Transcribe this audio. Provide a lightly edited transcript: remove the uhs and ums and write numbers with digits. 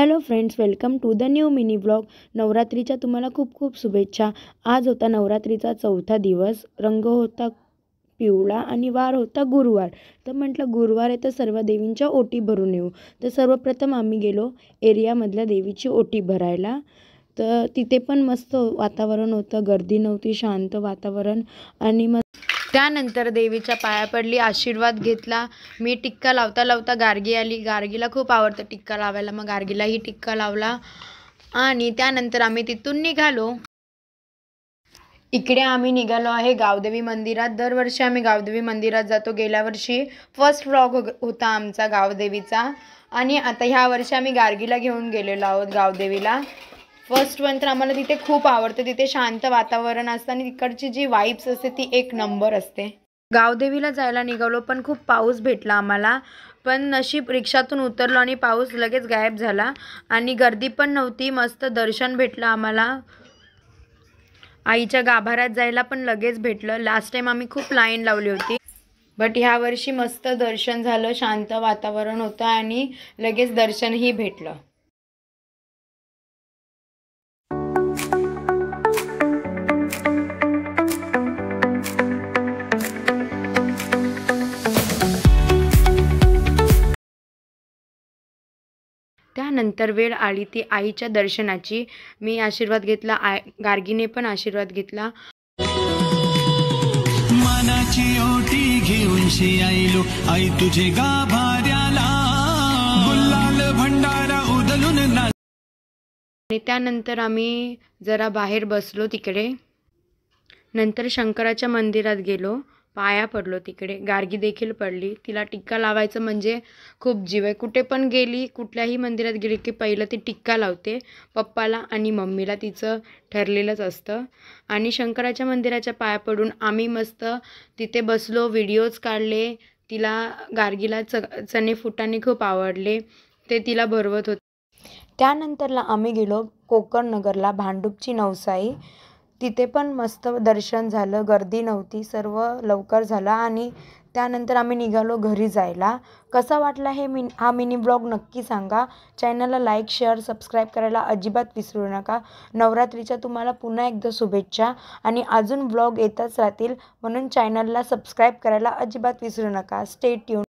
Hello friends, welcome to the new mini blog. नवरात्रीच्या तुम्हाला खूप खूप शुभेच्छा। आज होता नवरात्रीचा चौथा दिवस। रंग होता पिवळा आणि वार होता गुरुवार। तर म्हटलं गुरुवार आहे तर सर्व देवींच्या ओटी भरून येऊ। तर सर्वप्रथम आम्ही गेलो एरियामधल्या देवीची ओटी भरायला। तर तिथे पण मस्त वातावरण होतं, गर्दी नव्हती, शांत वातावरण। आणि मग त्यानंतर देवीच्या पाया पडली, आशीर्वाद घेतला। मी टिक्का लावता लावता गार्गी आली। गार्गीला खूप आवडतं टिक्का लावायला, मग गार्गीलाही टिक्का लावला आणि त्यानंतर आम्ही तिथून निघालो। इकडे आम्ही निघालो आहे गावदेवी मंदिरात। दरवर्षी आम्ही गावदेवी मंदिरात जातो। गेल्या वर्षी फर्स्ट व्लॉग होता आमचा गावदेवीचा आणि आता ह्या वर्षी आम्ही गार्गीला घेऊन गेलेलो आहोत गावदेवीला। फर्स्ट वन तर आम्हाला तिथे खूप आवडतं। तिथे शांत वातावरण असतं आणि तिकडची जी वाइब्स असते ती एक नंबर असते। गावदेवीला जायला निघालो पण खूप पाऊस भेटला आम्हाला। पण नशीब रिक्षातून उतरलो आणि पाऊस लगेच गायब झाला आणि गर्दी पण नव्हती, मस्त दर्शन भेटलं आम्हाला। आईच्या गाभाऱ्यात जायला पण लगेच भेटलं। लास्ट टाइम आम्ही खूप लाईन लावली होती, बट ह्या वर्षी मस्त दर्शन झालं, शांत वातावरण होतं आणि लगेच दर्शनही भेटलं। त्यानंतर वेळ आली ती आईच्या दर्शनाची। मी आशीर्वाद घेतला, गार्गीने पण आशीर्वाद घेतला। मनाची ओटी घेऊन आईलो आई तुझे गाभाऱ्याला, गुलाल भंडारा उधळून आणि त्यानंतर आम्ही जरा बाहेर बसलो तिकडे। नंतर शंकराच्या मंदिरात गेलो, पाया पडलो तिकडे। गार्गी देखील पडली, तिला टिक्का लावायचं म्हणजे खूप जीव आहे। कुठे पण गेली, कुठल्याही मंदिरात गेली की पहिलं ती टिक्का लावते पप्पाला आणि मम्मीला, तिचं ठरलेलंच असतं। आणि शंकराच्या मंदिराच्या पाया पडून आम्ही मस्त तिथे बसलो, व्हिडिओज काढले। तिला गार्गीला चणे फुटाणे खूप आवडले, ते तिला भरवत होते। त्यानंतरला आम्ही गेलो कोकण नगरला, भांडूपची नवसाई। तिथे पण मस्त दर्शन झालं, गर्दी नव्हती, सर्व लवकर झालं आणि त्यानंतर आम्ही निघालो घरी जायला। कसा वाटला हा मिनी ब्लॉग नक्की सांगा। चॅनलला लाईक, शेअर, सबस्क्राईब करायला अजिबात विसरू नका। नवरात्रीच्या तुम्हाला पुन्हा एकदा शुभेच्छा आणि अजून ब्लॉग येतच राहतील, म्हणून चॅनलला सबस्क्राईब करायला अजिबात विसरू नका। Stay tune.